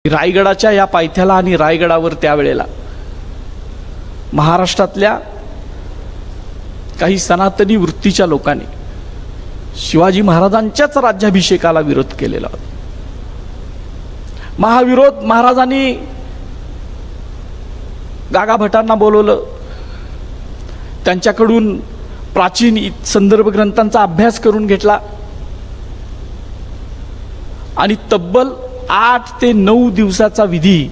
रायगडाच्या या पायथ्याला आणि रायगडावर त्यावेळेला महाराष्ट्रातल्या काही सनातनी वृत्तीच्या लोकांनी शिवाजी महाराजांच्याच राज्याभिषेकाला विरोध केलेला होता. महाविरोध महाराजांनी गागाभटांना बोलवलं, त्यांच्याकडून प्राचीन संदर्भ ग्रंथांचा अभ्यास करून घेतला आणि तब्बल 8 ते 9 दिवसाचा विधी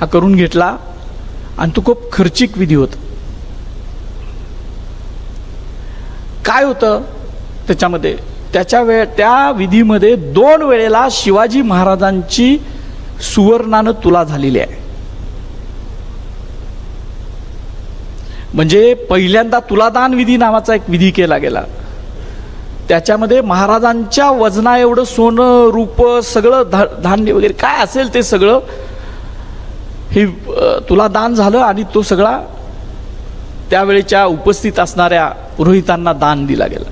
हा करून घेतला आणि तो खूप खर्चिक विधी होता. काय होतं त्याच्यामध्ये, त्या विधीमध्ये 2 वेळेला शिवाजी महाराजांची सुवर्णानं तुला झालेली आहे. म्हणजे पहिल्यांदा तुलादान विधी नावाचा एक विधी केला गेला. त्याच्यामध्ये महाराजांच्या वजना एवढं सोनं रूप सगळं धान्य वगैरे काय असेल ते सगळं हे तुलादान झालं आणि तो सगळा त्यावेळेच्या उपस्थित असणाऱ्या पुरोहितांना दान दिला गेला.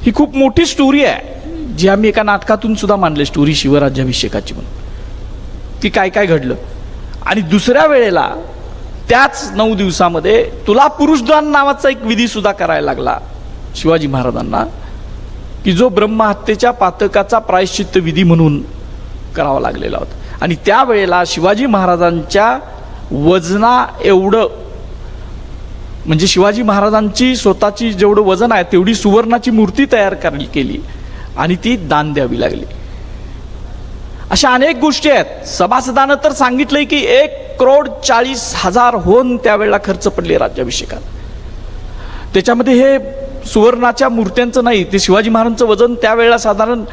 ही खूप मोठी स्टोरी आहे जी आम्ही एका नाटकातून सुद्धा मांडली, स्टोरी शिवराज्याभिषेकाची म्हणून की काय काय घडलं. आणि दुसऱ्या वेळेला त्याच 9 दिवसामध्ये तुला पुरुषदान नावाचा एक विधी सुद्धा करायला लागला शिवाजी महाराजांना, की जो ब्रह्महत्येच्या पातकाचा प्रायश्चित्त विधी म्हणून करावा लागलेला होता. आणि त्यावेळेला शिवाजी महाराजांच्या वजना एवढं, म्हणजे शिवाजी महाराजांची स्वतःची जेवढं वजन आहे तेवढी सुवर्णाची मूर्ती तयार केली आणि ती दान द्यावी लागली. अशा अनेक गोष्टी आहेत. सभासदानं तर सांगितलंय की 1,40,00,000 होऊन त्यावेळेला खर्च पडले राज्याभिषेकात. त्याच्यामध्ये हे सुवर्णाच्या मूर्त्यांचं नाही, ते शिवाजी महाराजांचं वजन त्यावेळेला साधारण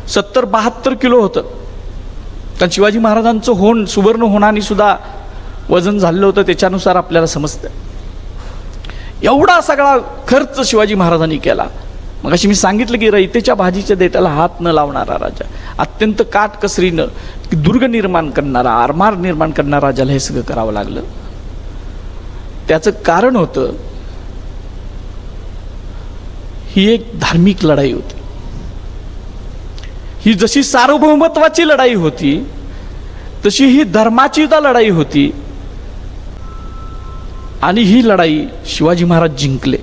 70-72 किलो होतं. कारण शिवाजी महाराजांचं होण सुवर्ण होणाने सुद्धा वजन झालेलं होतं, त्याच्यानुसार आपल्याला समजतं. एवढा सगळा खर्च शिवाजी महाराजांनी केला. मग अशी मी सांगितलं की रयतेच्या भाजीच्या देठाला हात न लावणारा राजा, अत्यंत काटकसरीनं दुर्ग निर्माण करणारा, आरमार निर्माण करणारा राजाला हे सगळं करावं लागलं. त्याचं कारण होतं ही एक धार्मिक लढाई होती. ही जशी सार्वभौमत्वाची लढाई होती तशी ही धर्माची सुद्धा लढाई होती. आणि ही लढाई शिवाजी महाराज जिंकले.